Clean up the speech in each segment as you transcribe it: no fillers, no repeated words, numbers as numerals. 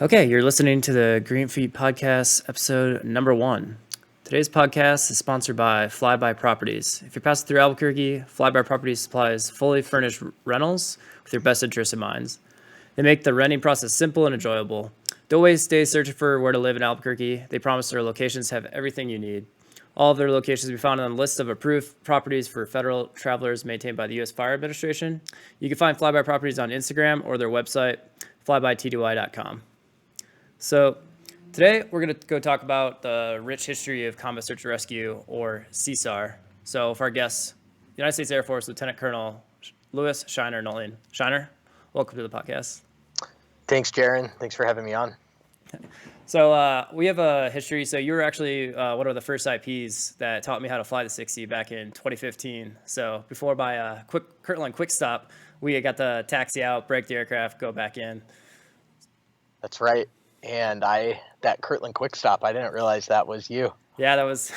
Okay, you're listening to the Green Feet Podcast, episode number 1. Today's podcast is sponsored by Flyby Properties. If you're passing through Albuquerque, Flyby Properties supplies fully furnished rentals with your best interests in mind. They make the renting process simple and enjoyable. Don't waste days searching for where to live in Albuquerque. They promise their locations have everything you need. All of their locations will be found on the list of approved properties for federal travelers maintained by the U.S. Fire Administration. You can find Flyby Properties on Instagram or their website, flybytdy.com. So today we're going to go talk about the rich history of Combat Search and Rescue, or CSAR. So for our guests, United States Air Force Lieutenant Colonel Louis Shiner Nolting. Shiner, welcome to the podcast. Thanks, Jaron. Thanks for having me on. So we have a history. So you were actually one of the first IPs that taught me how to fly the 60 back in 2015. So before my Kirtland quick stop, we got to taxi out, break the aircraft, go back in. That's right. And that Kirtland quick stop, I didn't realize that was you. Yeah, that was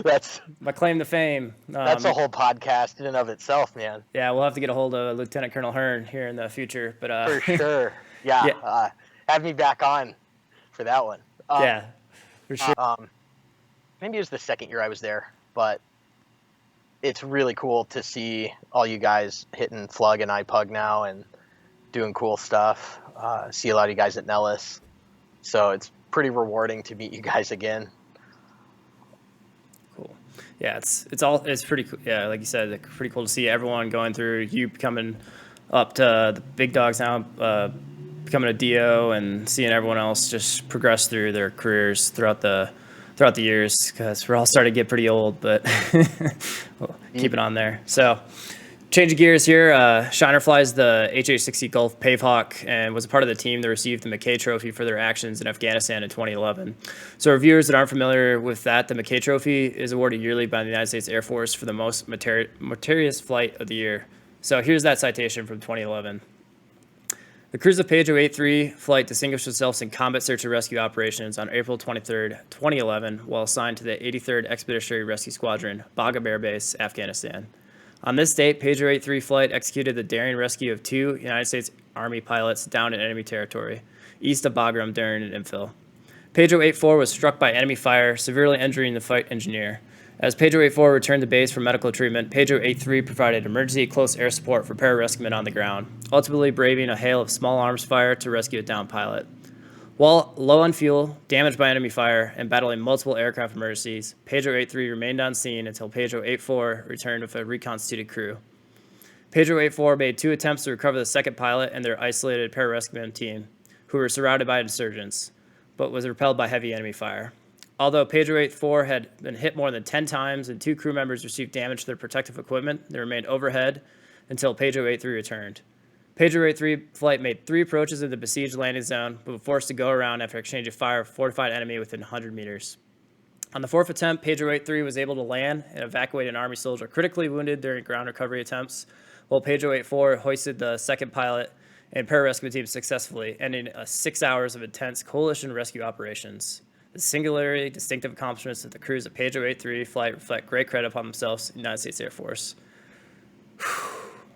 that's my claim to fame. That's a whole podcast in and of itself, man. Yeah, we'll have to get a hold of Lieutenant Colonel Hearn here in the future. But for sure. Yeah. Have me back on for that one. Yeah, for sure. Maybe it was the second year I was there, but it's really cool to see all you guys hitting Flug and iPug now and doing cool stuff. See a lot of you guys at Nellis. So it's pretty rewarding to meet you guys again. Cool. Yeah, it's pretty cool. Yeah, like you said, pretty cool to see everyone going through, you coming up to the big dogs now, becoming a DO, and seeing everyone else just progress through their careers throughout the years, because we're all starting to get pretty old, but we'll keep it on there. So changing gears here, Shiner flies the HH-60 Gulf Pavehawk and was a part of the team that received the Mackay Trophy for their actions in Afghanistan in 2011. So for viewers that aren't familiar with that, the Mackay Trophy is awarded yearly by the United States Air Force for the most meritorious flight of the year. So here's that citation from 2011. The crews of Page 083 flight distinguished themselves in combat search and rescue operations on April 23, 2011, while assigned to the 83rd Expeditionary Rescue Squadron, Bagram Air Base, Afghanistan. On this date, Page 083 flight executed the daring rescue of 2 United States Army pilots down in enemy territory, east of Bagram during an infill. Page 084 was struck by enemy fire, severely injuring the flight engineer. As Page 084 returned to base for medical treatment, Page 083 provided emergency close air support for pararescuemen on the ground, ultimately braving a hail of small arms fire to rescue a downed pilot. While low on fuel, damaged by enemy fire, and battling multiple aircraft emergencies, Page 083 remained on scene until Page 084 returned with a reconstituted crew. Page 084 made 2 attempts to recover the second pilot and their isolated pararescueman team, who were surrounded by insurgents, but was repelled by heavy enemy fire. Although Page 084 had been hit more than 10 times and 2 crew members received damage to their protective equipment, they remained overhead until Page 083 returned. Page 083 flight made 3 approaches in the besieged landing zone, but was forced to go around after exchanging fire with a fortified enemy within 100 meters. On the 4th attempt, Page 083 was able to land and evacuate an Army soldier critically wounded during ground recovery attempts, while Page 084 hoisted the second pilot and pararescue team successfully, ending 6 hours of intense coalition rescue operations. The singularly distinctive accomplishments of the crews of Page 083 flight reflect great credit upon themselves in the United States Air Force.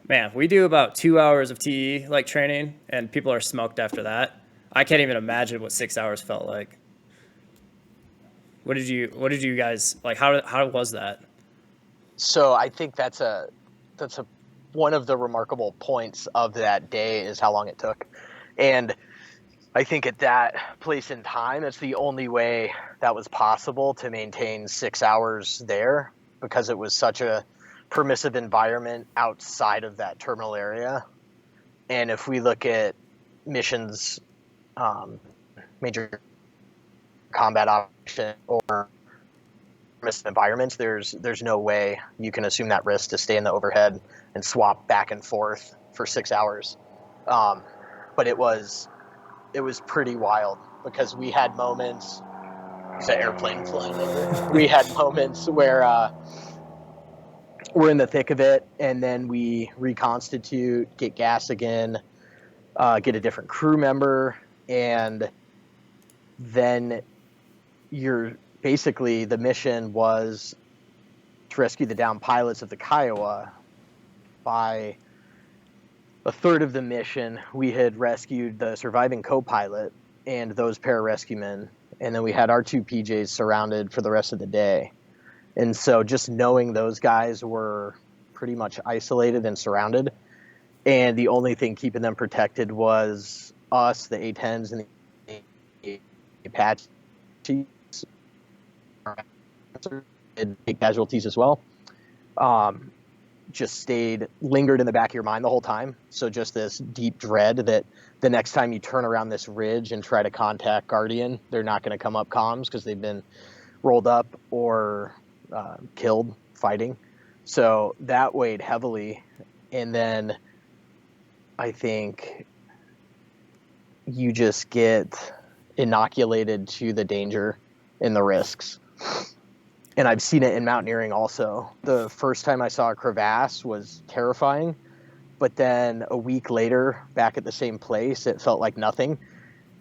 Man, we do about 2 hours of TE like training, and people are smoked after that. I can't even imagine what 6 hours felt like. What did you guys like? How was that? So I think that's one of the remarkable points of that day is how long it took, and I think at that place in time, it's the only way that was possible to maintain 6 hours there, because it was such a permissive environment outside of that terminal area. And if we look at missions, major combat operation or permissive environments, there's no way you can assume that risk to stay in the overhead and swap back and forth for 6 hours. But it was pretty wild, because we had moments, there's an airplane flying over. We had moments where we're in the thick of it, and then we reconstitute, get gas again, get a different crew member, and then the mission was to rescue the downed pilots of the Kiowa by a third of the mission, we had rescued the surviving co-pilot and those pararescuemen, and then we had our two PJs surrounded for the rest of the day. And so just knowing those guys were pretty much isolated and surrounded, and the only thing keeping them protected was us, the A-10s, and the Apaches. Big casualties as well. Just lingered in the back of your mind the whole time. So just this deep dread that the next time you turn around this ridge and try to contact Guardian, they're not going to come up comms because they've been rolled up or killed fighting. So that weighed heavily. And then I think you just get inoculated to the danger and the risks. And I've seen it in mountaineering also. The first time I saw a crevasse was terrifying, but then a week later, back at the same place, it felt like nothing.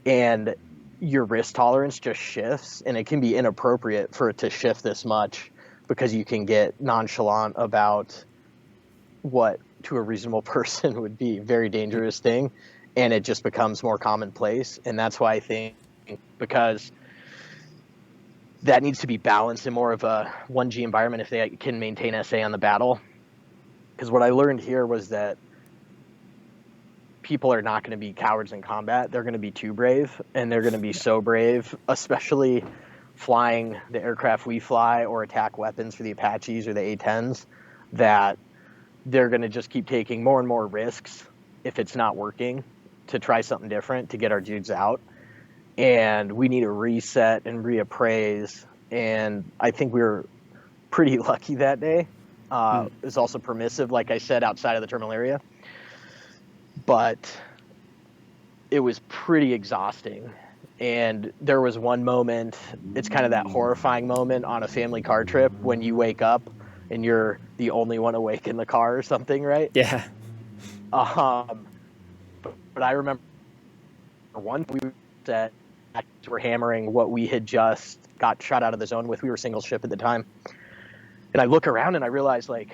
And your risk tolerance just shifts, and it can be inappropriate for it to shift this much because you can get nonchalant about what to a reasonable person would be a very dangerous thing, and it just becomes more commonplace. And that's why I think, because that needs to be balanced in more of a 1G environment if they can maintain SA on the battle. Because what I learned here was that people are not going to be cowards in combat. They're going to be too brave, and they're going to be so brave, especially flying the aircraft we fly or attack weapons for the Apaches or the A-10s, that they're going to just keep taking more and more risks if it's not working to try something different to get our dudes out. And we need to reset and reappraise. And I think we were pretty lucky that day. It was also permissive, like I said, outside of the terminal area. But it was pretty exhausting. And there was one moment, it's kind of that horrifying moment on a family car trip when you wake up and you're the only one awake in the car or something, right? Yeah. But I remember one, we're hammering what we had just got shot out of the zone with. We were single ship at the time. And I look around and I realize, like,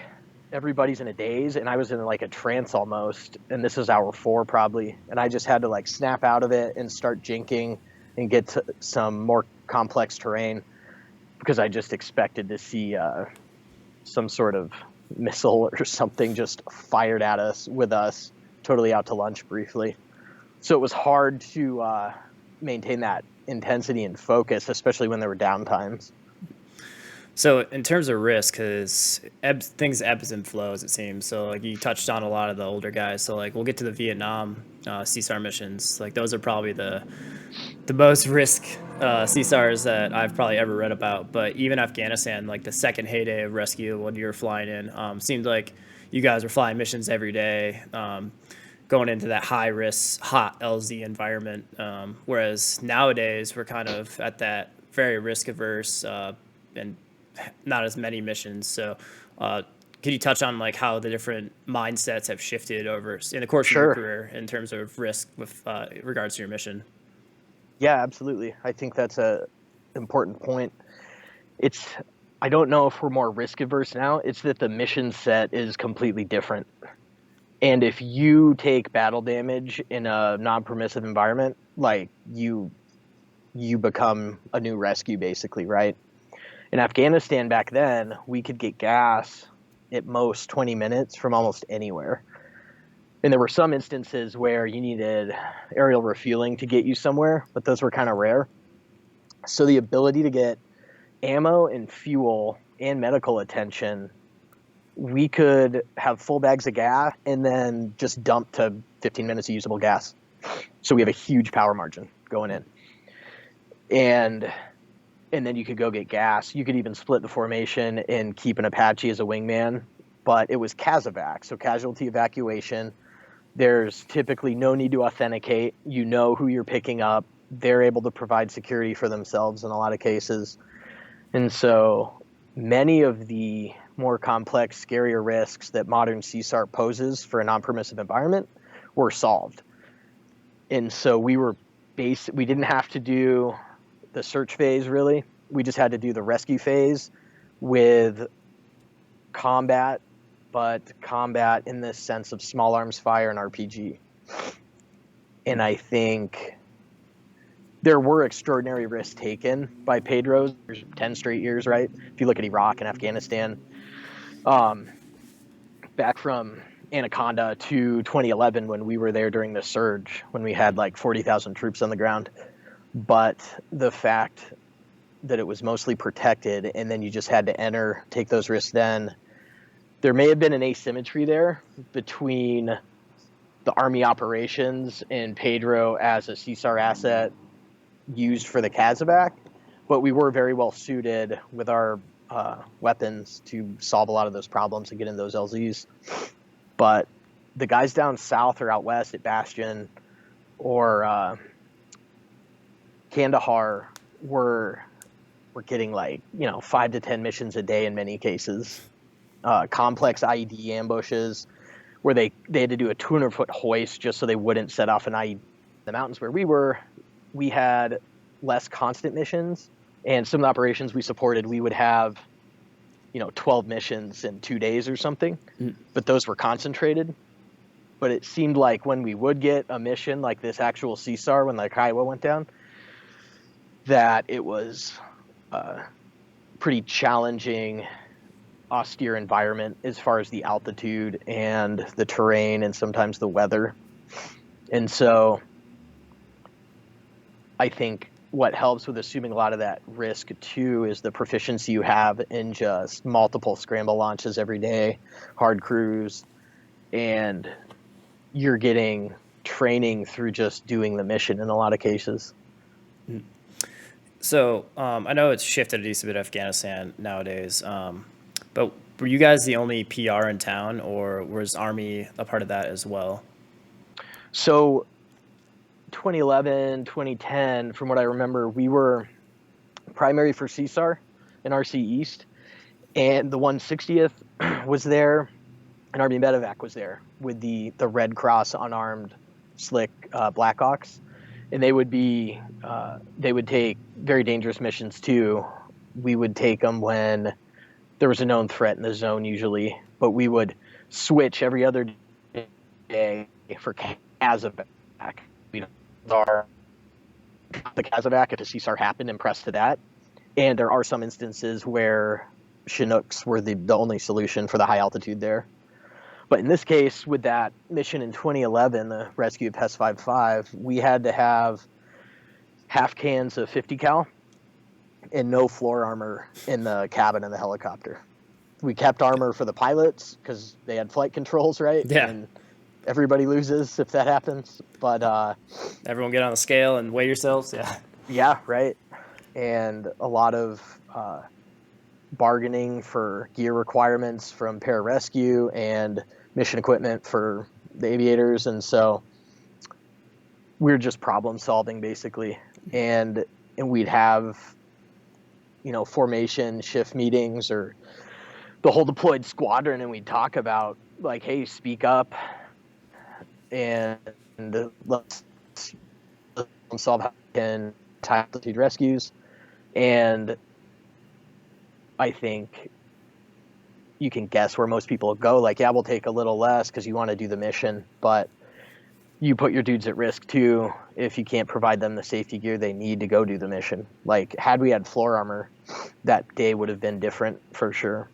everybody's in a daze, and I was in like a trance almost. And this is hour 4 probably. And I just had to like snap out of it and start jinking and get to some more complex terrain, because I just expected to see some sort of missile or something just fired at us with us totally out to lunch briefly. So it was hard to maintain that intensity and focus, especially when there were downtimes. So in terms of risk, because things ebbs and flows, it seems. So like you touched on a lot of the older guys. So like we'll get to the Vietnam CSAR missions. Like those are probably the most risk CSARs that I've probably ever read about. But even Afghanistan, like the second heyday of rescue when you were flying in, seemed like you guys were flying missions every day, going into that high risk, hot LZ environment. Whereas nowadays we're kind of at that very risk averse and not as many missions. So could you touch on like how the different mindsets have shifted over in the course of your career in terms of risk with regards to your mission? Yeah, absolutely. I think that's a important point. I don't know if we're more risk averse now. It's that the mission set is completely different. And if you take battle damage in a non-permissive environment, like you become a new rescue basically, right? In Afghanistan back then, we could get gas at most 20 minutes from almost anywhere. And there were some instances where you needed aerial refueling to get you somewhere, but those were kind of rare. So the ability to get ammo and fuel and medical attention, we could have full bags of gas and then just dump to 15 minutes of usable gas. So we have a huge power margin going in. And then you could go get gas. You could even split the formation and keep an Apache as a wingman. But it was CASEVAC, so casualty evacuation. There's typically no need to authenticate. You know who you're picking up. They're able to provide security for themselves in a lot of cases. And so many of the more complex, scarier risks that modern CSAR poses for a non-permissive environment were solved. And so we didn't have to do the search phase, really. We just had to do the rescue phase with combat but combat in this sense of small arms fire and RPG. And I think there were extraordinary risks taken by Pedro's 10 straight years, right? If you look at Iraq and Afghanistan, back from Anaconda to 2011 when we were there during the surge, when we had like 40,000 troops on the ground. But the fact that it was mostly protected and then you just had to take those risks then, there may have been an asymmetry there between the Army operations and Pedro as a CSAR asset used for the CASEVAC, but we were very well suited with our weapons to solve a lot of those problems and get in those LZs. But the guys down south or out west at Bastion or Kandahar were getting like 5 to 10 missions a day in many cases. Complex IED ambushes where they had to do a 200-foot hoist just so they wouldn't set off an IED. The mountains where we had less constant missions, and some of the operations we supported, we would have 12 missions in 2 days or something, but those were concentrated. But it seemed like when we would get a mission like this actual CSAR, when like Iowa went down, that it was pretty challenging, austere environment as far as the altitude and the terrain and sometimes the weather. And so I think what helps with assuming a lot of that risk too is the proficiency you have in just multiple scramble launches every day, hard crews, and you're getting training through just doing the mission in a lot of cases. So I know it's shifted a decent bit Afghanistan nowadays, but were you guys the only PR in town, or was Army a part of that as well? So 2011, 2010, from what I remember, we were primary for CSAR in RC East, and the 160th was there, and Army Medevac was there with the Red Cross unarmed slick Blackhawks, and they would take very dangerous missions too. We would take them when there was a known threat in the zone usually, but we would switch every other day for CASEVAC. The CASEVAC if a CSAR happened and pressed to that. And there are some instances where Chinooks were the only solution for the high altitude there. But in this case, with that mission in 2011, the rescue of PES 55, we had to have half cans of 50 cal and no floor armor in the cabin of the helicopter. We kept armor for the pilots because they had flight controls, right? Yeah. And everybody loses if that happens. But everyone get on the scale and weigh yourselves. Yeah. Yeah, right. And a lot of bargaining for gear requirements from pararescue and mission equipment for the aviators. And so we're just problem solving basically. And we'd have, formation shift meetings or the whole deployed squadron. And we'd talk about like, hey, speak up and let's solve how we can tie altitude rescues. And I think you can guess where most people go. Like, yeah, we'll take a little less because you want to do the mission, but you put your dudes at risk too if you can't provide them the safety gear they need to go do the mission. Like, had we had floor armor, that day would have been different for sure.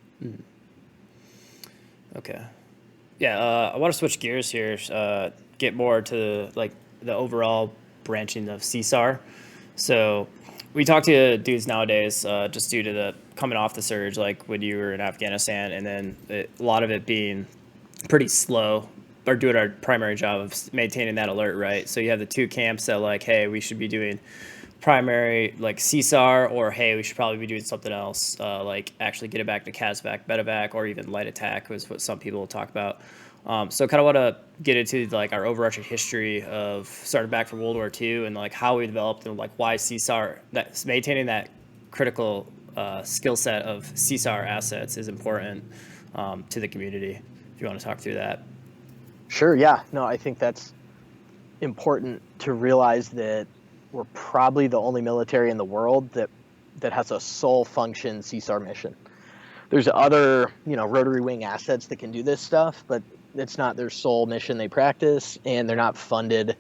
Okay. Yeah, I want to switch gears here, get more to like the overall branching of CSAR. So we talk to dudes nowadays just due to the coming off the surge, like when you were in Afghanistan, and then a lot of it being pretty slow or doing our primary job of maintaining that alert, right? So you have the two camps that like, hey, we should be doing primary like CSAR, or hey, we should probably be doing something else, like actually get it back to CASEVAC, medevac, or even light attack was what some people will talk about. So kind of want to get into like our overarching history of starting back from World War II and like how we developed and like why CSAR, that maintaining that critical skill set of CSAR assets is important to the community. If you want to talk through that. Sure. Yeah. No, I think that's important to realize that we're probably the only military in the world that has a sole function CSAR mission. there's other, rotary wing assets that can do this stuff, but it's not their sole mission they practice, and they're not funded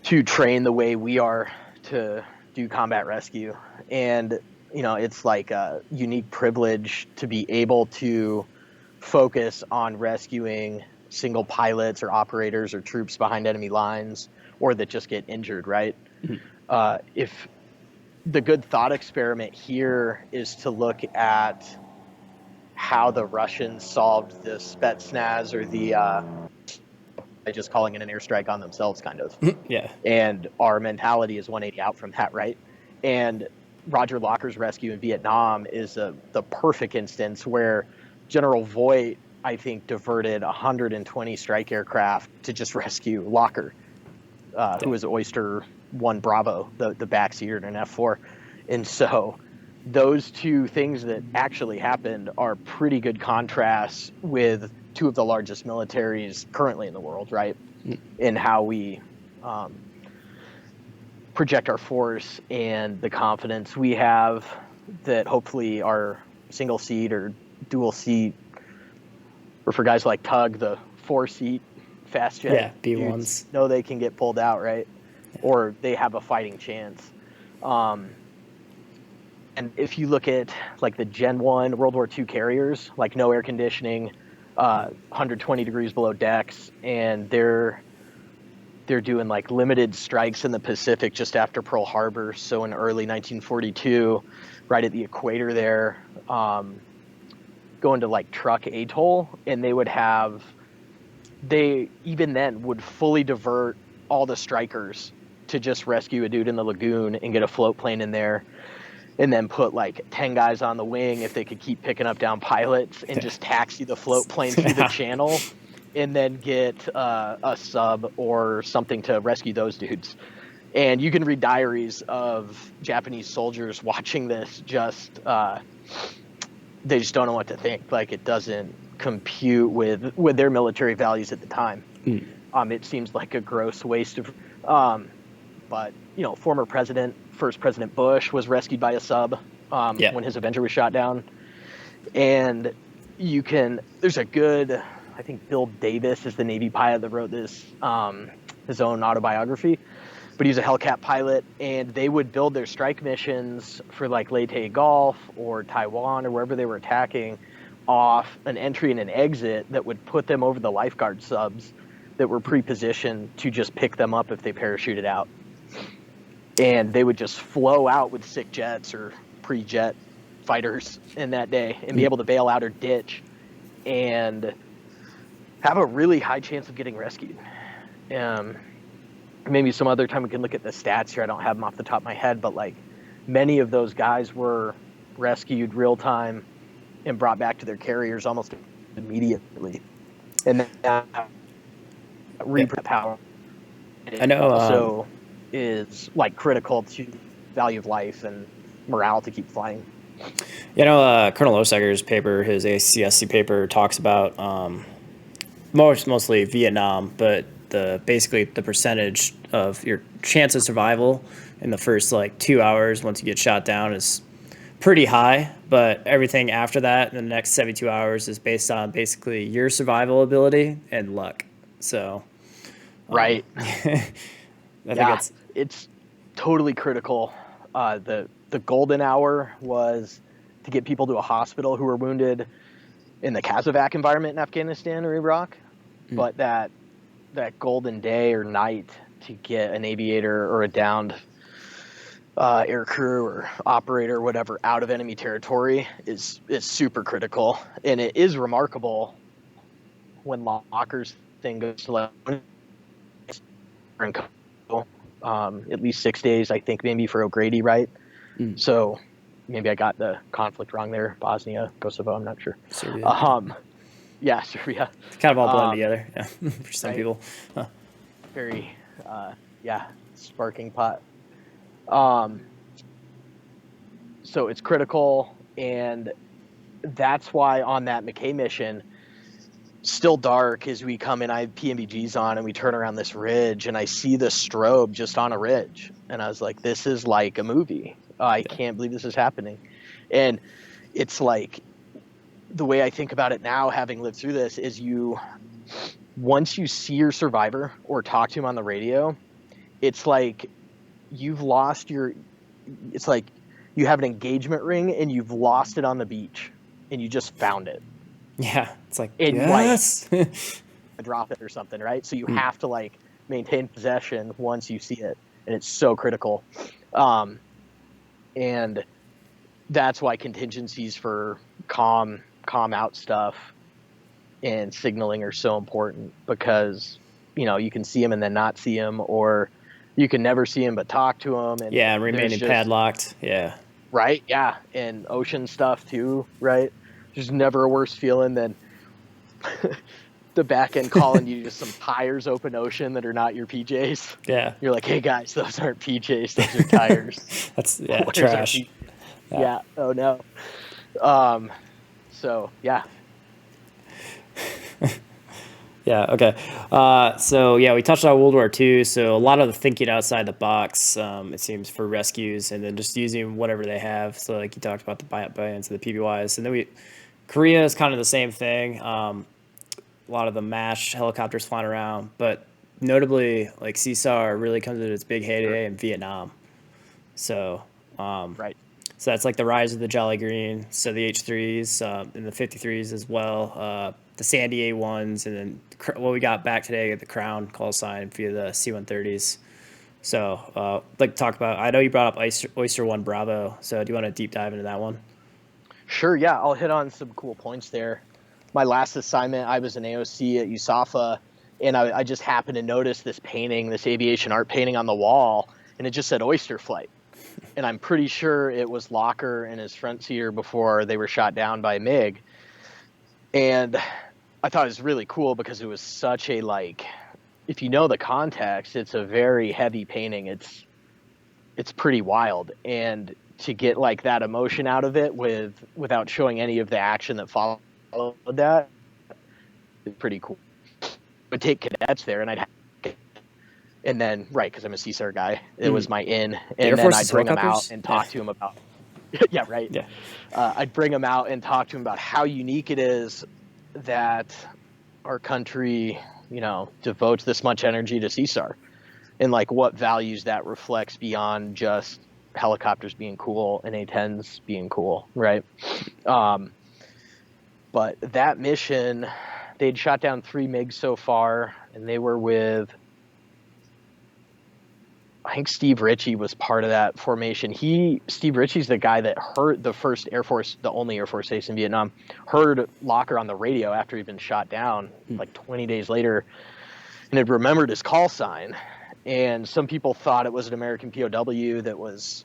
to train the way we are to do combat rescue. And, it's like a unique privilege to be able to focus on rescuing single pilots or operators or troops behind enemy lines, or that just get injured, right? If the good thought experiment here is to look at how the Russians solved the Spetsnaz, or the by just calling it an airstrike on themselves, kind of. Yeah. And our mentality is 180 out from that, right? And Roger Locker's rescue in Vietnam is the perfect instance where General Voigt, I think, diverted 120 strike aircraft to just rescue Locker, who was Oyster 1 Bravo, the backseater in an F4. And so those two things that actually happened are pretty good contrasts with two of the largest militaries currently in the world, right? In how we project our force and the confidence we have that hopefully our single seat or dual seat, or for guys like Tug, the 4-seat fast jet B1s, know they can get pulled out, right? Or they have a fighting chance. And if you look at like the Gen 1 World War II carriers, like no air conditioning, 120 degrees below decks, and they're doing like limited strikes in the Pacific just after Pearl Harbor. So in early 1942, right at the equator there, going to like Truk Atoll, and they even then would fully divert all the strikers to just rescue a dude in the lagoon and get a float plane in there, and then put like 10 guys on the wing if they could keep picking up down pilots, and just taxi the float plane through the channel, and then get a sub or something to rescue those dudes. And you can read diaries of Japanese soldiers watching this, they just don't know what to think. Like, it doesn't compute with their military values at the time. It seems like a gross waste of, but former first President Bush was rescued by a sub when his Avenger was shot down. And there's a good, I think Bill Davis is the Navy pilot that wrote this, his own autobiography, but he was a Hellcat pilot, and they would build their strike missions for like Leyte Gulf or Taiwan or wherever they were attacking off an entry and an exit that would put them over the lifeguard subs that were pre-positioned to just pick them up if they parachuted out. And they would just flow out with sick jets or pre-jet fighters in that day and be able to bail out or ditch and have a really high chance of getting rescued. Maybe some other time we can look at the stats here. I don't have them off the top of my head, but like many of those guys were rescued real time and brought back to their carriers almost immediately. And that reprint power, I know, also is like critical to value of life and morale to keep flying. Colonel Osecker's paper, his ACSC paper, talks about mostly Vietnam, but basically the percentage of your chance of survival in the first like 2 hours once you get shot down is pretty high, but everything after that in the next 72 hours is based on basically your survival ability and luck. So right. I think it's totally critical. The golden hour was to get people to a hospital who were wounded in the Kazovac environment in Afghanistan or Iraq, but that golden day or night to get an aviator or a downed air crew or operator or whatever out of enemy territory is super critical. And it is remarkable when Locker's thing goes to like at least 6 days, I think, maybe for O'Grady, right? So maybe I got the conflict wrong there. Bosnia, Kosovo, I'm not sure. Serbia. Yeah, Serbia. It's kind of all blend together, for some people. Huh. Very, sparking pot. So it's critical, and that's why on that Mackay mission, still dark as we come in, I have PMBGs on, and we turn around this ridge, and I see the strobe just on a ridge, and I was like, this is like a movie. I can't believe this is happening. And it's like the way I think about it now, having lived through this, is once you see your survivor or talk to him on the radio, it's like you've lost it's like you have an engagement ring and you've lost it on the beach and you just found it. Yeah, it's like, And yes. drop it or something, right? So you have to like maintain possession once you see it, and it's so critical. And that's why contingencies for calm out stuff and signaling are so important, because you can see him and then not see him, or you can never see him but talk to him, and yeah, remaining padlocked. Yeah. Right, yeah. And ocean stuff too, right? There's never a worse feeling than the back end calling you just some tires open ocean that are not your PJs. Yeah. You're like, hey guys, those aren't PJs, those are tires. That's trash. Yeah. Oh no. So yeah. Yeah. Okay. So yeah, we touched on World War II. So a lot of the thinking outside the box, it seems, for rescues, and then just using whatever they have. So like you talked about the buy-ins and the PBYs, and then Korea is kind of the same thing. A lot of the MASH helicopters flying around, but notably, like CSAR really comes at its big heyday in Vietnam. So Right. So that's like the rise of the Jolly Green. So the H3s and the 53s as well. The Sandy A1s, and then what we got back today, the Crown call sign via the C-130s. So like talk about, I know you brought up Oyster 1 Bravo. So do you want to deep dive into that one? Sure, yeah. I'll hit on some cool points there. My last assignment, I was an AOC at USAFA, and I just happened to notice this painting, this aviation art painting on the wall, and it just said Oyster Flight. And I'm pretty sure it was Locker and his front seater before they were shot down by MiG. And I thought it was really cool because it was such a, like, if you know the context, it's a very heavy painting. It's pretty wild. And to get like that emotion out of it without showing any of the action that followed that, is pretty cool. I would take cadets there, and then right, because I'm a CSAR guy, it was my in, and then I'd bring them out and talk to him about. Yeah, right. Yeah. I'd bring them out and talk to him about how unique it is that our country, devotes this much energy to CSAR, and like what values that reflects beyond just helicopters being cool and A-10s being cool, right? But that mission, they'd shot down 3 MiGs so far, and they were with, I think Steve Ritchie was part of that formation. Steve Ritchie's the guy that heard the first Air Force, the only Air Force base in Vietnam, heard Locker on the radio after he'd been shot down like 20 days later, and had remembered his call sign. And some people thought it was an American POW that was,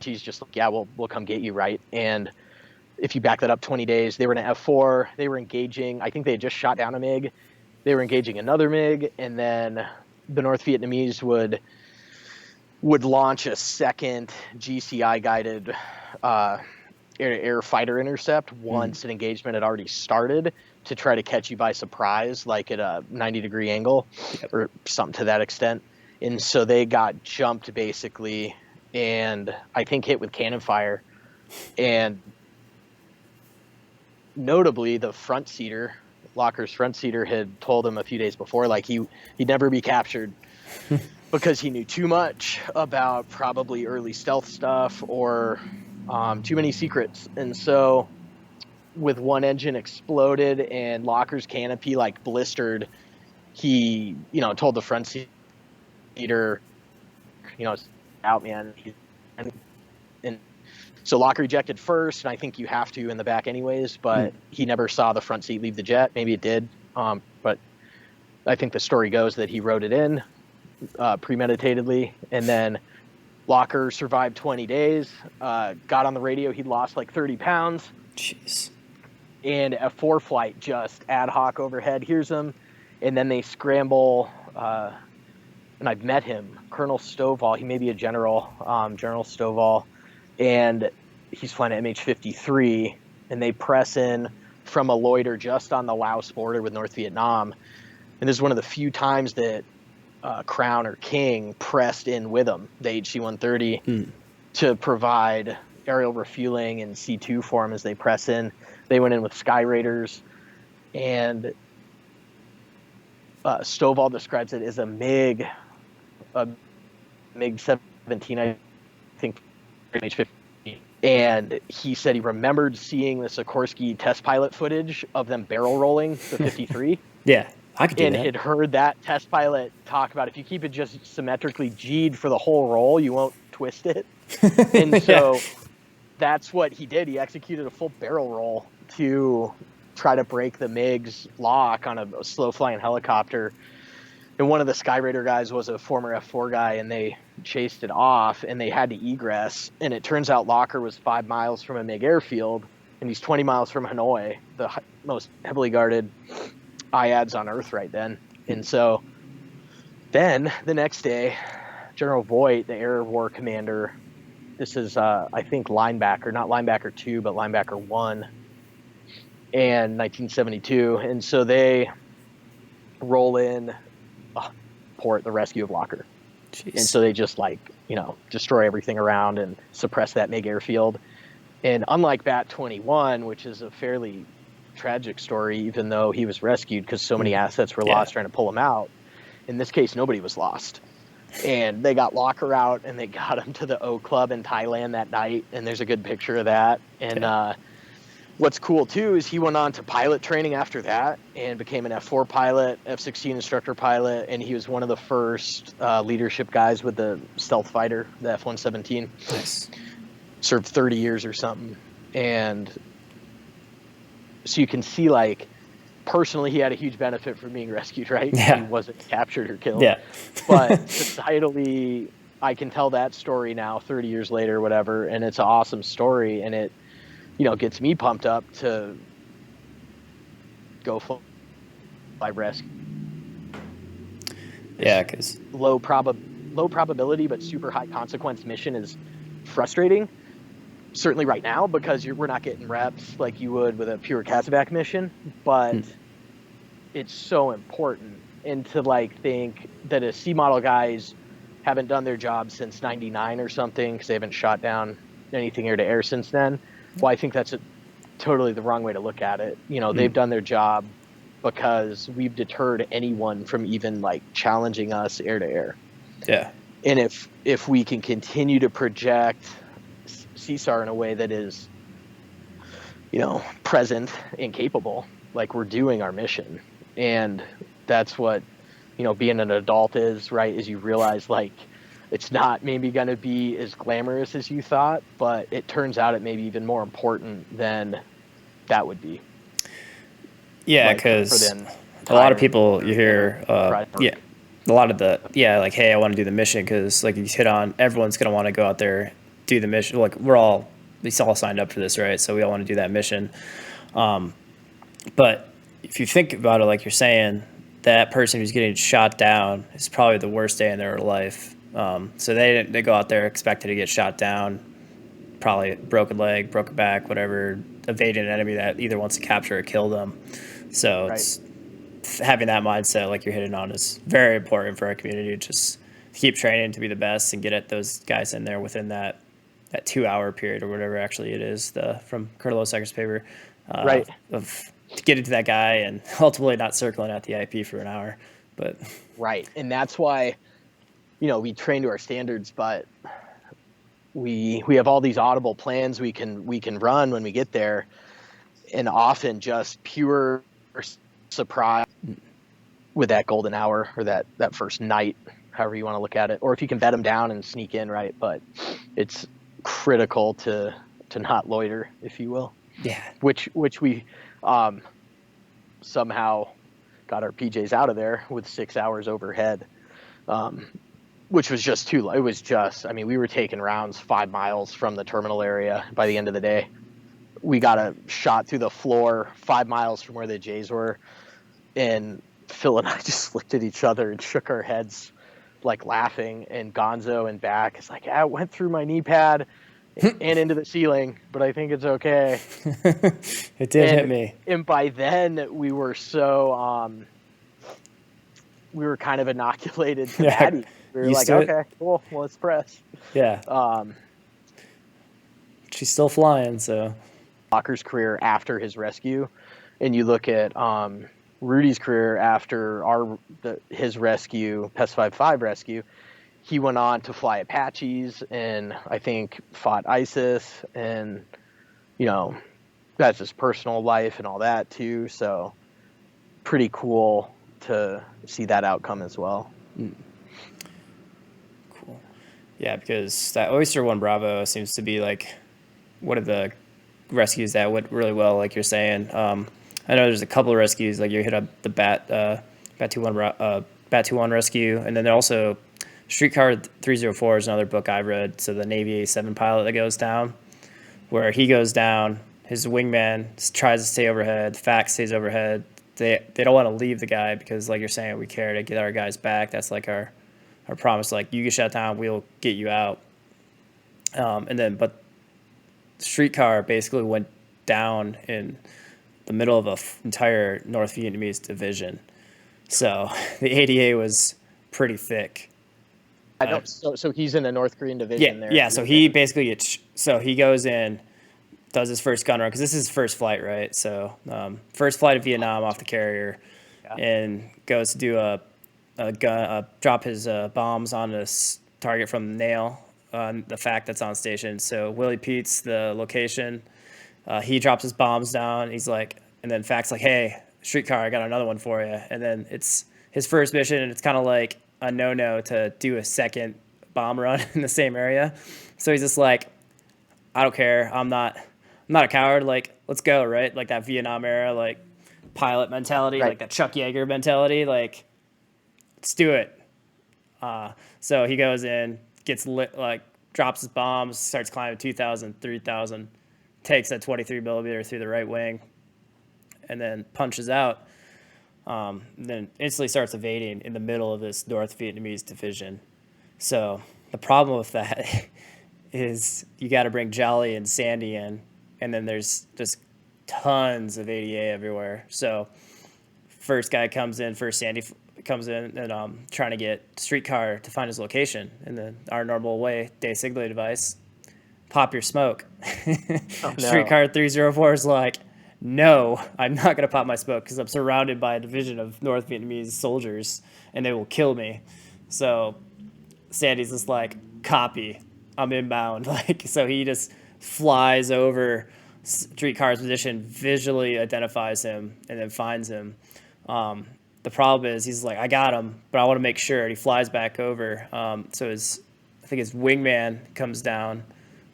she's just like, yeah, we'll come get you, right? And if you back that up 20 days, they were in an F4, they were engaging, I think they had just shot down a MiG, they were engaging another MiG, and then the North Vietnamese would launch a second GCI guided air fighter intercept once an engagement had already started, to try to catch you by surprise, like at a 90-degree angle or something to that extent. And so they got jumped basically, and I think hit with cannon fire. And notably, the front seater, Locker's front seater, had told him a few days before, like he'd never be captured because he knew too much about probably early stealth stuff or too many secrets. And so with one engine exploded and Locker's canopy like blistered, he, told the front seater, out, man. And so Locker ejected first, and I think you have to in the back anyways, but he never saw the front seat leave the jet. Maybe it did, but I think the story goes that he wrote it in premeditatedly, and then Locker survived 20 days, got on the radio, he'd lost like 30 pounds. Jeez. And a F4 flight just ad hoc overhead hears him, and then they scramble, and I've met him, Colonel Stovall, he may be a general, General Stovall, and he's flying an MH-53, and they press in from a loiter just on the Laos border with North Vietnam. And this is one of the few times that Crown or King pressed in with them, the HC-130, to provide aerial refueling and C2 form as they press in. They went in with Sky Raiders, and Stovall describes it as a MiG 17, I think, MH15. And he said he remembered seeing the Sikorsky test pilot footage of them barrel rolling the 53. Yeah, I could do And that. had heard that test pilot talk about if you keep it just symmetrically G'd for the whole roll, you won't twist it. And so that's what he did. He executed a full barrel roll to try to break the MiG's lock on a slow flying helicopter. And one of the Sky Raider guys was a former F4 guy, and they chased it off, and they had to egress. And it turns out Locker was 5 miles from a MiG airfield, and he's 20 miles from Hanoi, the most heavily guarded IADs on Earth right then. And so then the next day, General Voigt, the Air War Commander, this is, I think, linebacker, not linebacker 2, but linebacker 1, and 1972. And so they roll in, port the rescue of Locker. Jeez. And so they just destroy everything around and suppress that MiG airfield. And unlike Bat 21, which is a fairly tragic story, even though he was rescued because so many assets were lost trying to pull him out, in this case, nobody was lost. And they got Locker out, and they got him to the O Club in Thailand that night. And there's a good picture of that. And what's cool, too, is he went on to pilot training after that and became an F4 pilot, F-16 instructor pilot, and he was one of the first leadership guys with the stealth fighter, the F-117. Nice. Served 30 years or something. And so you can see, personally, he had a huge benefit from being rescued, right? Yeah. He wasn't captured or killed. Yeah. But societally, I can tell that story now 30 years later or whatever, and it's an awesome story, and it gets me pumped up to go fly rescue. Yeah, because low probability but super high consequence mission is frustrating. Certainly right now, because we're not getting reps like you would with a pure Casaback mission, but it's so important. And to think that a C model guys haven't done their job since 99 or something, because they haven't shot down anything air to air since then. Well, I think that's totally the wrong way to look at it. They've done their job because we've deterred anyone from even challenging us air to air. Yeah. And if we can continue to project CSAR in a way that is, present and capable, like we're doing our mission. And that's what, being an adult is, right? Is you realize it's not maybe going to be as glamorous as you thought, but it turns out it may be even more important than that would be. Yeah, because a lot of people you hear, a lot of hey, I want to do the mission because, you hit on, everyone's going to want to go out there, do the mission. We all signed up for this, right? So we all want to do that mission. But if you think about it, like you're saying, that person who's getting shot down is probably the worst day in their life. So they go out there expected to get shot down, probably broken leg, broken back, whatever, evading an enemy that either wants to capture or kill them. So it's having that mindset, like you're hitting on, is very important for our community. Just keep training to be the best and get at those guys in there within that 2 hour period or whatever actually it is, from Col Louis paper, to get into that guy and ultimately not circling at the IP for an hour. But and that's why we train to our standards, but we have all these audible plans we can run when we get there, and often just pure surprise with that golden hour or that first night, however you want to look at it, or if you can bet them down and sneak in, right? But it's critical to not loiter, if you will. Yeah. Which we somehow got our PJs out of there with 6 hours overhead. Which was just too low. It was just, we were taking rounds 5 miles from the terminal area by the end of the day. We got a shot through the floor 5 miles from where the Jays were. And Phil and I just looked at each other and shook our heads, laughing. And Gonzo and back is it went through my knee pad and into the ceiling, but I think it's okay. It did hit me. And by then we were so, we were kind of inoculated to Maddie. We were okay, cool, well, let's press. Yeah. she's still flying. So Walker's career after his rescue, and you look at Rudy's career after his rescue, PES 55 rescue. He went on to fly Apaches and I think fought ISIS, and that's his personal life and all that too. So pretty cool to see that outcome as well. Cool. Yeah, because that Oyster 1 Bravo seems to be like one of the rescues that went really well, like you're saying. I know there's a couple of rescues, like you hit up the Bat 2-1 rescue, and then also Streetcar 304 is another book I've read. So the Navy A7 pilot that goes down, where he goes down, his wingman tries to stay overhead, FAC stays overhead. They don't want to leave the guy because, like you're saying, we care to get our guys back. That's like our promise. Like, you get shut down, we'll get you out. But Streetcar basically went down in the middle of an entire North Vietnamese division. So the ADA was pretty thick. I don't. So he's in the North Korean division there. Yeah. So he basically he goes in, does his first gun run, because this is his first flight, right? So first flight of Vietnam off the carrier, and goes to do a drop his bombs on this target from Nail on the FAC that's on station. So Willie Pete's the location. He drops his bombs down. He's like, and then FAC's like, hey, Streetcar, I got another one for you. And then it's his first mission, and it's kind of like a no-no to do a second bomb run in the same area. So he's just like, I don't care. I'm not a coward. Like, let's go, right? Like that Vietnam era, like pilot mentality, like that Chuck Yeager mentality. Like, let's do it. So he goes in, gets lit, like drops his bombs, starts climbing 2,000, 3,000, takes that 23 millimeter through the right wing, and then punches out. Then instantly starts evading in the middle of this North Vietnamese division. So the problem with that is you got to bring Jolly and Sandy in, and then there's just tons of ADA everywhere. So first Sandy comes in and trying to get Streetcar to find his location. And then our normal way, day signaling device, pop your smoke. Oh, no. Streetcar 304 is like, no, I'm not going to pop my smoke because I'm surrounded by a division of North Vietnamese soldiers and they will kill me. So Sandy's just like, copy, I'm inbound. Like, so he just flies over Streetcar's position, visually identifies him, and then finds him. The problem is he's like, I got him, but I want to make sure. And he flies back over. So I think his wingman comes down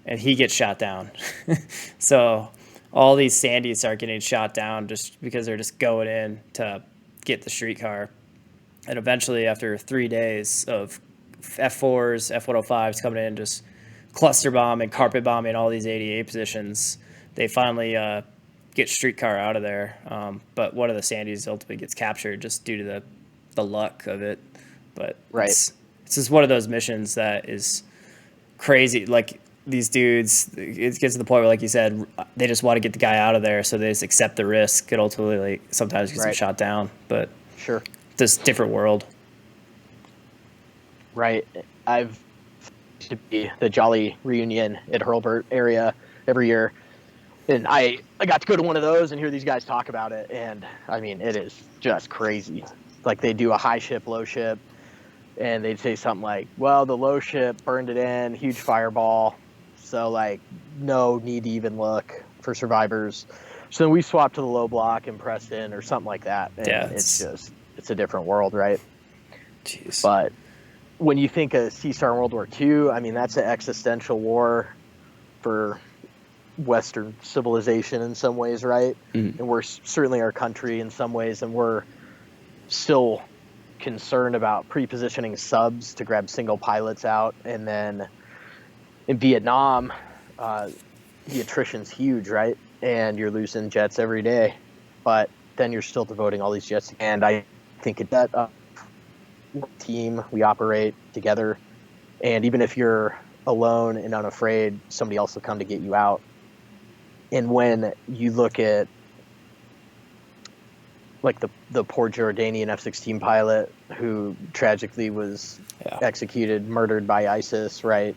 and he gets shot down. So all these Sandys start getting shot down just because they're just going in to get the Streetcar. And eventually, after 3 days of F4s, F-105s coming in, just cluster bombing, carpet bombing all these ADA positions, they finally get Streetcar out of there. But one of the Sandys ultimately gets captured just due to the luck of it. But it's just one of those missions that is crazy. Like, these dudes, it gets to the point where, like you said, they just want to get the guy out of there, so they just accept the risk. It ultimately, like, sometimes gets them shot down, but sure, this different world. Right. I've to be the Jolly reunion at Hurlburt area every year, and I got to go to one of those and hear these guys talk about it, and I mean, it is just crazy. Like, they do a high ship, low ship, and they'd say something like, well, the low ship burned it in, huge fireball, so, like, no need to even look for survivors. So then we swapped to the low block and pressed in or something like that. And it's a different world, right? Jeez. But when you think of CSAR in World War II, I mean, that's an existential war for Western civilization in some ways, right? Mm. And we're certainly our country in some ways, and we're still concerned about pre-positioning subs to grab single pilots out. And then in Vietnam, the attrition's huge, right? And you're losing jets every day, but then you're still devoting all these jets. And I think at that team, we operate together. And even if you're alone and unafraid, somebody else will come to get you out. And when you look at, like, the poor Jordanian F-16 pilot who tragically was executed, murdered by ISIS, right?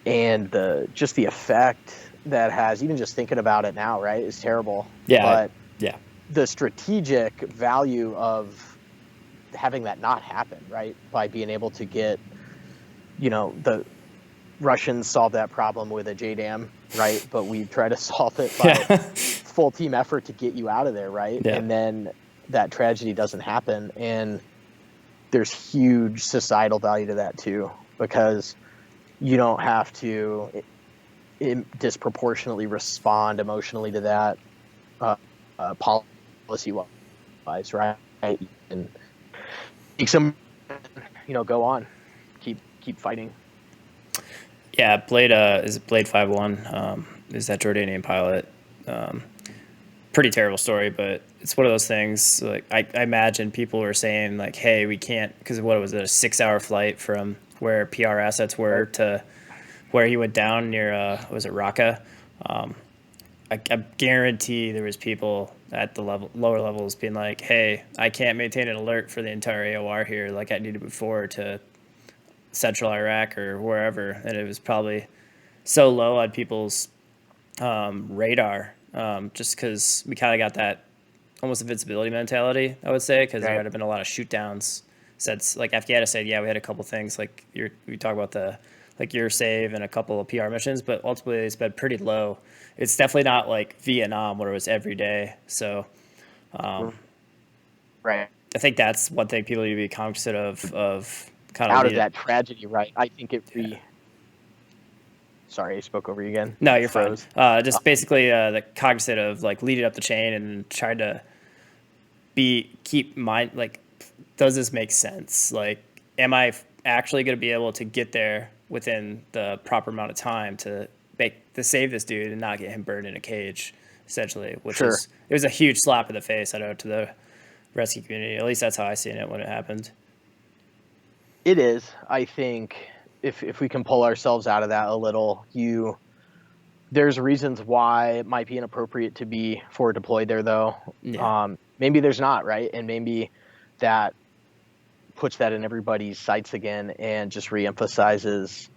and the effect that has, even just thinking about it now, right, is terrible. Yeah. But Yeah. the strategic value of having that not happen, right, by being able to get, the Russians solve that problem with a JDAM, right, but we try to solve it by Yeah. full team effort to get you out of there, right, Yeah. and then that tragedy doesn't happen. And there's huge societal value to that too, because you don't have to disproportionately respond emotionally to that, uh, policy wise, right? And make some, go on, keep fighting. Yeah, Blade is it Blade 5-1, is that Jordanian pilot. Um, Pretty terrible story, but it's one of those things. Like I imagine people were saying like, "Hey, we can't," because what was it, a 6-hour flight from where PR assets were Right. to where he went down near was it Raqqa? Um, I guarantee there was people at the lower levels being like, "Hey, I can't maintain an alert for the entire AOR here. Like I need to move forward to central Iraq or wherever," and it was probably so low on people's radar, just because we kind of got that almost invincibility mentality, I would say, because there Right. had been a lot of shoot downs since like Afghanistan. Yeah, we had a couple things like we talk about the like your save and a couple of PR missions, but ultimately it's been pretty low. It's definitely not like Vietnam where it was every day. So Right. I think that's one thing people need to be cognizant of kind of Out of lead. that tragedy, right? I think it Yeah. Sorry, I spoke over you again. No, You you're fine. froze. Just basically the cognizant of like leading up the chain and trying to keep mind like, does this make sense? Like, am I actually going to be able to get there within the proper amount of time to save this dude and not get him burned in a cage, essentially? Which Sure. is it was a huge slap in the face, I know, to the rescue community. At least that's how I seen it when it happened. It is. I think if we can pull ourselves out of that a little, there's reasons why it might be inappropriate to be forward deployed there, though. Yeah. Maybe there's not, right? And maybe that puts that in everybody's sights again and just reemphasizes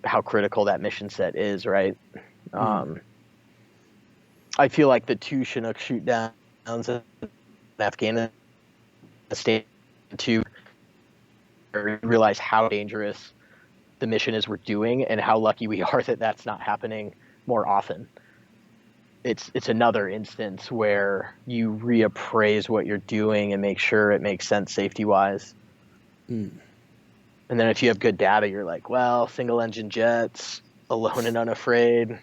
how critical that mission set is, right? Mm. Um, I feel like the two Chinook shoot downs in Afghanistan to realize how dangerous the mission is we're doing and how lucky we are that that's not happening more often. It's another instance where you reappraise what you're doing and make sure it makes sense safety wise. Mm. And then if you have good data, you're like, well, single engine jets, alone and unafraid.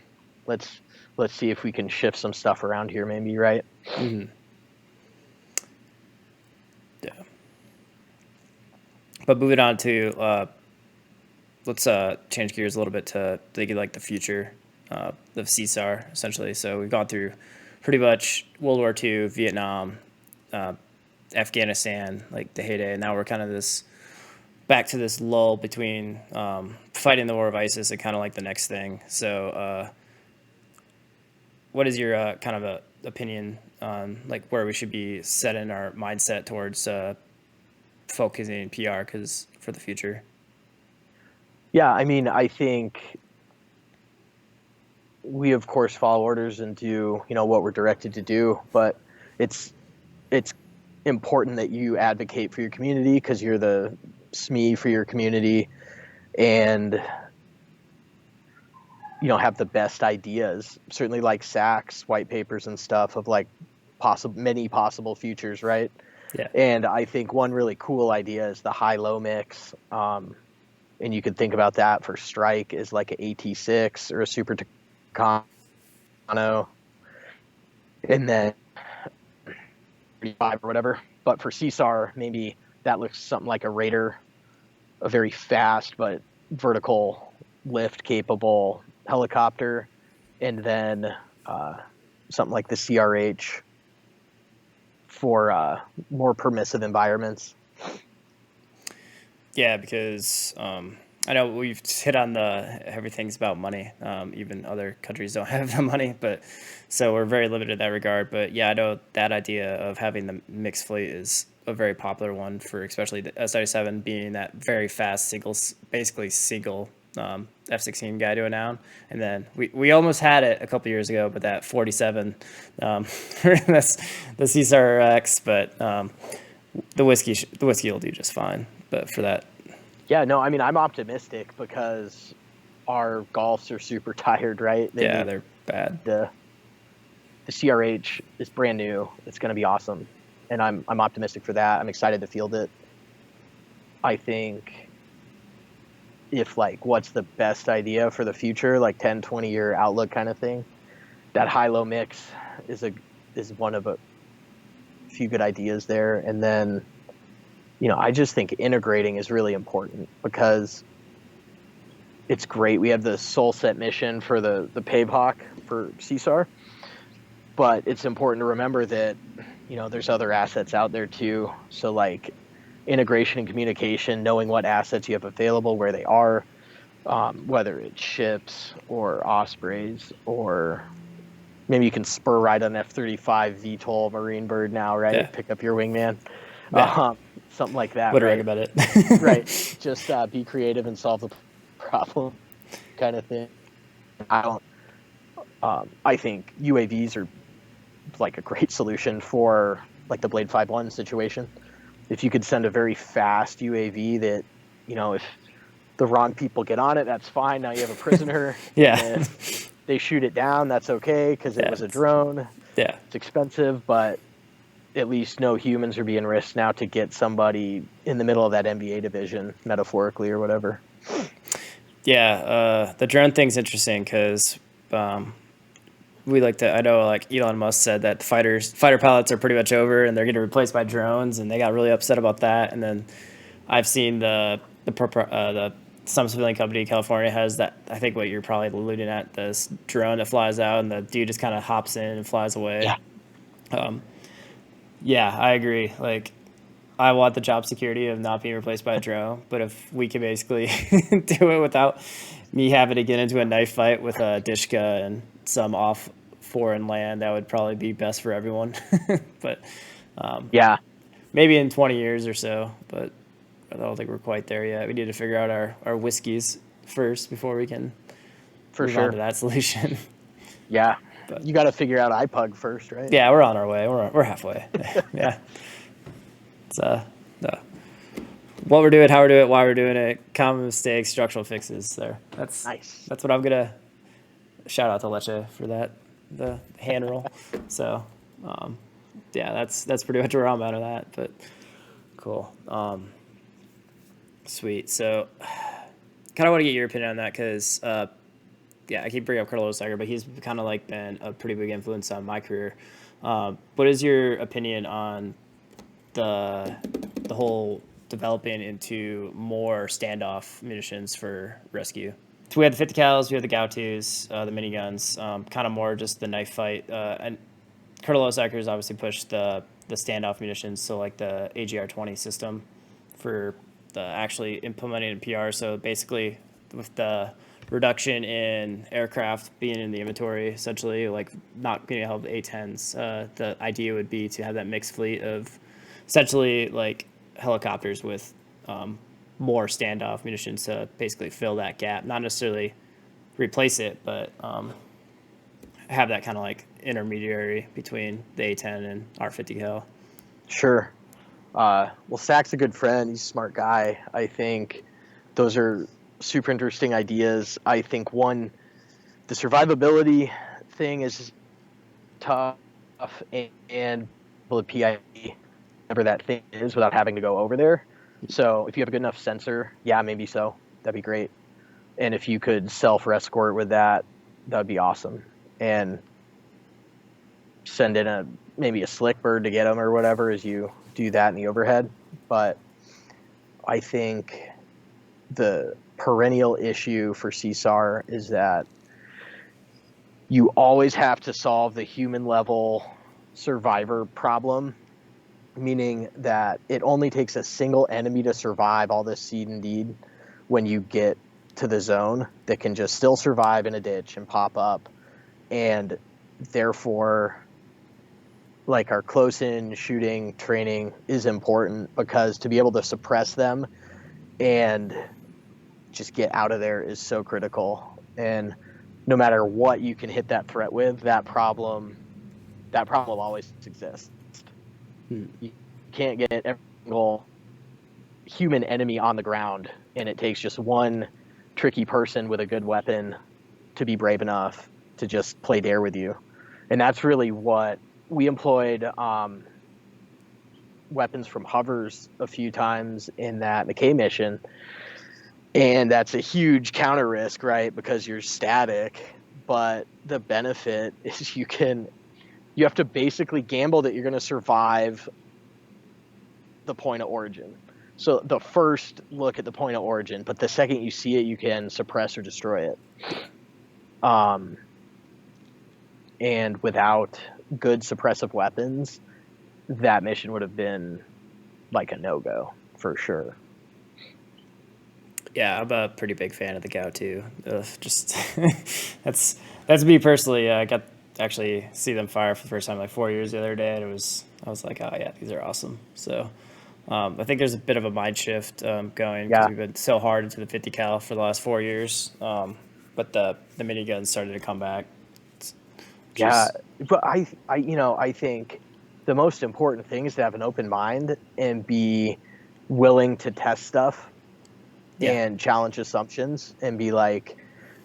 Let's see if we can shift some stuff around here, maybe, right? Mm-hmm. Yeah. But moving on to let's change gears a little bit to thinking like the future of CSAR, essentially. So we've gone through pretty much World War II, Vietnam, uh, Afghanistan, like the heyday. And now we're kind of this back to this lull between fighting the war of ISIS and kind of like the next thing. So what is your kind of opinion on like where we should be setting our mindset towards focusing PR because for the future? Yeah, I mean, I think we of course follow orders and do, what we're directed to do, but it's it's important that you advocate for your community because you're the SME for your community, and have the best ideas, certainly like SACs, white papers and stuff of like many possible futures, right? Yeah. And I think one really cool idea is the high-low mix. And you could think about that for strike is like an AT6 or a Super Tucano, and then 35 or whatever. But for CSAR, maybe that looks something like a Raider, a very fast but vertical lift capable helicopter, and then something like the CRH for more permissive environments. Yeah, because I know we've hit on the everything's about money. Even other countries don't have the money, but so we're very limited in that regard. But yeah, I know that idea of having the mixed fleet is a very popular one for especially the S-97 being that very fast single, basically single F-16 guy to a noun. And then we almost had it a couple years ago, but that 47, that's the CSAR X, but the whiskey will do just fine. But for that, Yeah, no, I mean, I'm optimistic because our Golfs are super tired, right? they're bad. The CRH is brand new. It's going to be awesome, and I'm optimistic for that. I'm excited to field it. I think if like what's the best idea for the future, like 10, 20 year outlook kind of thing, that high-low mix is one of a few good ideas there. And then, I just think integrating is really important because it's great. We have the soul set mission for the PAVHawk for CSAR, but it's important to remember that, there's other assets out there too. So like integration and communication, knowing what assets you have available, where they are, whether it's ships or Ospreys, or maybe you can spur ride an F-35 VTOL Marine Bird now, right? Yeah. Pick up your wingman. Yeah. Something like that. What a right? rag about it. Right. Just be creative and solve the problem kind of thing. I think UAVs are like a great solution for like the Blade 5-1 situation. If you could send a very fast UAV that, if the wrong people get on it, that's fine. Now you have a prisoner. Yeah. And if they shoot it down, that's okay because it was a drone. Yeah. It's expensive, but at least no humans are being risked now to get somebody in the middle of that NBA division, metaphorically or whatever. Yeah, the drone thing's interesting because I know like Elon Musk said that fighter pilots are pretty much over and they're getting replaced by drones, and they got really upset about that. And then I've seen some civilian company in California has that. I think what you're probably alluding at, this drone that flies out and the dude just kind of hops in and flies away. Yeah, I agree. Like, I want the job security of not being replaced by a drone, but if we can basically do it without me having to get into a knife fight with a Dishka and some off foreign land, that would probably be best for everyone. But Yeah. maybe in 20 years or so, but I don't think we're quite there yet. We need to figure out our whiskeys first before we can move on to that solution. Yeah. But you got to figure out iPug first, right? yeah, we're on our way. We're halfway. Yeah. It's what we're doing, how we're doing it, why we're doing it, common mistakes, structural fixes. There. That's nice. That's what I'm gonna shout out to Leche for that, the hand roll. So yeah, that's pretty much where I'm at on that. But cool. Sweet. So kind of want to get your opinion on that because yeah, I keep bringing up Col Louis, but he's kind of like been a pretty big influence on my career. What is your opinion on the whole developing into more standoff munitions for rescue? So we had the 50 cals, we had the Gautus, the miniguns, kind of more just the knife fight. And Col Louis has obviously pushed the standoff munitions, so like the AGR-20 system for the actually implementing in PR. So basically, with the reduction in aircraft being in the inventory, essentially, like not being able to have the A-10s, the idea would be to have that mixed fleet of essentially like helicopters with more standoff munitions to basically fill that gap, not necessarily replace it, but have that kind of like intermediary between the A-10 and R-50 cal. Sure. Well, Sack's a good friend. He's a smart guy. I think those are super interesting ideas. I think the survivability thing is tough, and the PIE, whatever that thing is, without having to go over there. So if you have a good enough sensor, yeah, maybe so. That'd be great. And if you could self-escort with that, that'd be awesome. And send in maybe a slick bird to get them or whatever as you do that in the overhead. But I think the perennial issue for CSAR is that you always have to solve the human level survivor problem, meaning that it only takes a single enemy to survive all this seed and deed when you get to the zone that can just still survive in a ditch and pop up. And therefore, like, our close-in shooting training is important because to be able to suppress them and just get out of there is so critical. And no matter what you can hit that threat with, that problem will always exist. You can't get every single human enemy on the ground, and it takes just one tricky person with a good weapon to be brave enough to just play dare with you. And that's really what we employed. Weapons from hovers a few times in that Mackay mission, and that's a huge counter risk, right? Because you're static, but the benefit is you have to basically gamble that you're going to survive the point of origin. So the first look at the point of origin, but the second you see it, you can suppress or destroy it. And without good suppressive weapons, that mission would have been like a no-go for sure. Yeah, I'm a pretty big fan of the Gao too. Just that's me personally. I got to actually see them fire for the first time like 4 years the other day, and I was like, oh yeah, these are awesome. So I think there's a bit of a mind shift going because we've been so hard into the 50 cal for the last 4 years, but the miniguns started to come back. But I think the most important thing is to have an open mind and be willing to test stuff and challenge assumptions and be like,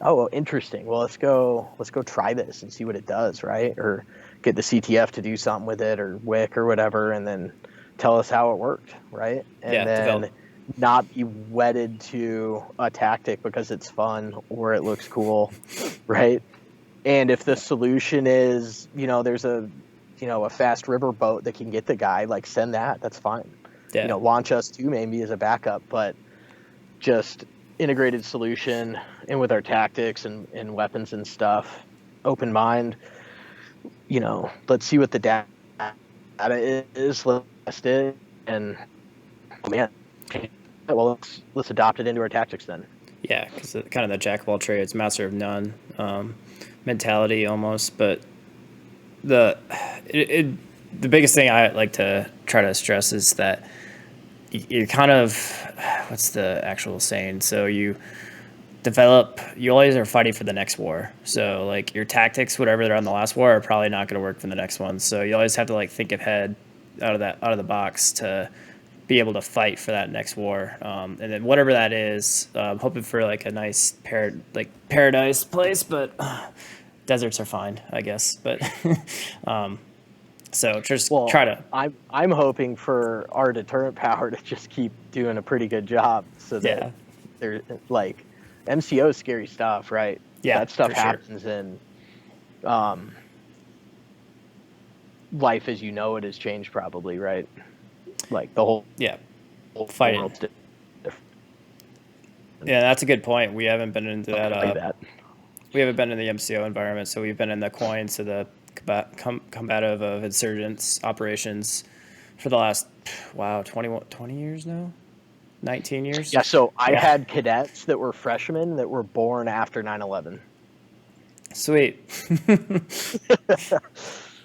oh, interesting. Well, let's go try this and see what it does, right? Or get the CTF to do something with it, or WIC or whatever, and then tell us how it worked, right? And then not be wedded to a tactic because it's fun or it looks cool, right? And if the solution is, there's a fast river boat that can get the guy, like send that. That's fine. Yeah. Launch us too, maybe as a backup, but just integrated solution, and with our tactics and weapons and stuff, open mind. Let's see what the data is. Let's test it, and let's adopt it into our tactics then. Yeah, because kind of the jack of all trades, master of none mentality almost. But the biggest thing I like to try to stress is that you kind of, what's the actual saying? So you always are fighting for the next war. So like your tactics, whatever they're on the last war, are probably not going to work for the next one. So you always have to like think ahead out of the box to be able to fight for that next war. And then whatever that is, hoping for like a nice paradise place, but deserts are fine, I guess. But so just try to. I'm hoping for our deterrent power to just keep doing a pretty good job, so that they're like, MCO is scary stuff, right? Yeah, that stuff happens in life as you know it has changed probably, right? Like the whole fighting. world's different. Yeah, that's a good point. We haven't been into that. We haven't been in the MCO environment, so we've been in the coin, so the combative of insurgents operations for the last 20 years now, 19 years. Yeah, so I had cadets that were freshmen that were born after 9/11. Sweet.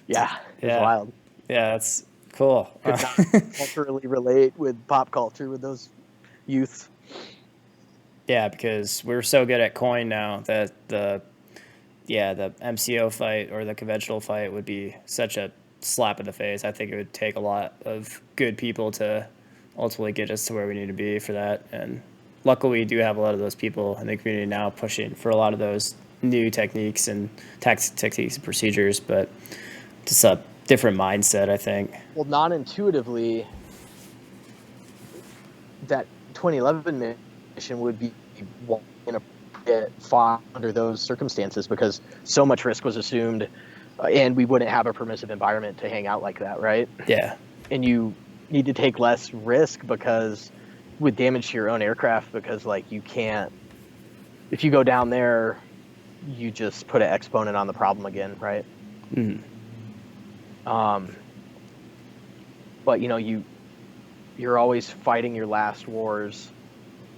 Yeah, it's wild. Yeah, that's cool. Could not culturally relate with pop culture with those youths. Yeah, because we're so good at coin now that the MCO fight or the conventional fight would be such a slap in the face. I think it would take a lot of good people to ultimately get us to where we need to be for that. And luckily, we do have a lot of those people in the community now pushing for a lot of those new techniques and techniques and procedures, but just a different mindset, I think. Well, non-intuitively, that 2011 mission would be fought under those circumstances because so much risk was assumed, and we wouldn't have a permissive environment to hang out like that, right? Yeah. And you need to take less risk because with damage to your own aircraft, because like you can't, if you go down there, you just put an exponent on the problem again, right? Mm. But you're always fighting your last war's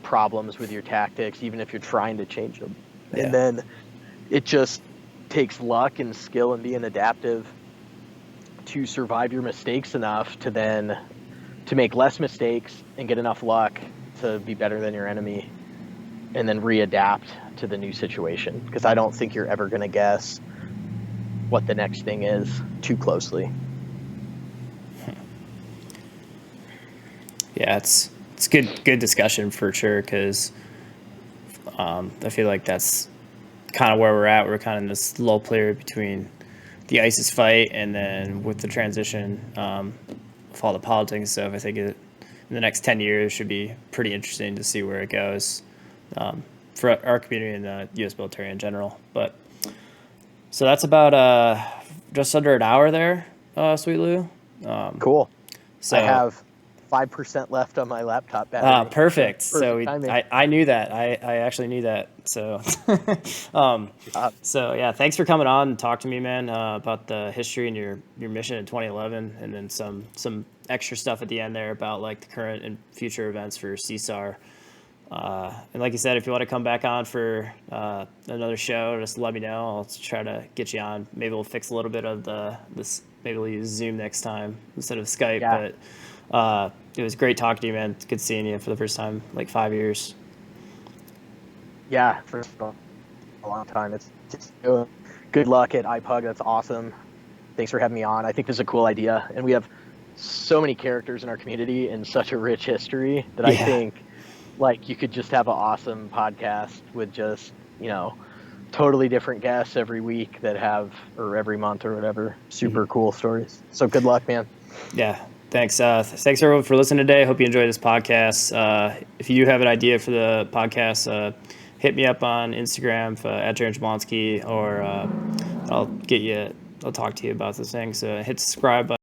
problems with your tactics, even if you're trying to change them. Yeah. And then it just takes luck and skill and being adaptive to survive your mistakes enough to make less mistakes and get enough luck to be better than your enemy. and then readapt to the new situation, because I don't think you're ever going to guess what the next thing is too closely. Yeah, it's good discussion for sure, because I feel like that's kind of where we're at. We're kind of in this lull period between the ISIS fight and then with the transition, with all the politics and stuff. I think in the next 10 years should be pretty interesting to see where it goes, for our community and the U.S. military in general. But so that's about just under an hour there, Sweet Lou. Cool. So I have 5% left on my laptop battery. perfect. So I knew that. I actually knew that. So, so yeah, thanks for coming on and talk to me, man, about the history and your mission in 2011, and then some extra stuff at the end there about like the current and future events for CSAR. And like you said, if you want to come back on for another show, just let me know. I'll try to get you on. Maybe we'll fix a little bit of this. Maybe we'll use Zoom next time instead of Skype. Yeah. But it was great talking to you, man. It's good seeing you for the first time in like 5 years. Yeah, for a long time. It's just good luck at iPug. That's awesome. Thanks for having me on. I think this is a cool idea, and we have so many characters in our community and such a rich history that I think like you could just have an awesome podcast with just, totally different guests every week that have, or every month or whatever, super cool stories. So good luck, man. Yeah. Thanks. Thanks everyone for listening today. Hope you enjoyed this podcast. If you do have an idea for the podcast, hit me up on Instagram at Jaron Jablonski, or I'll talk to you about this thing. So hit the subscribe button.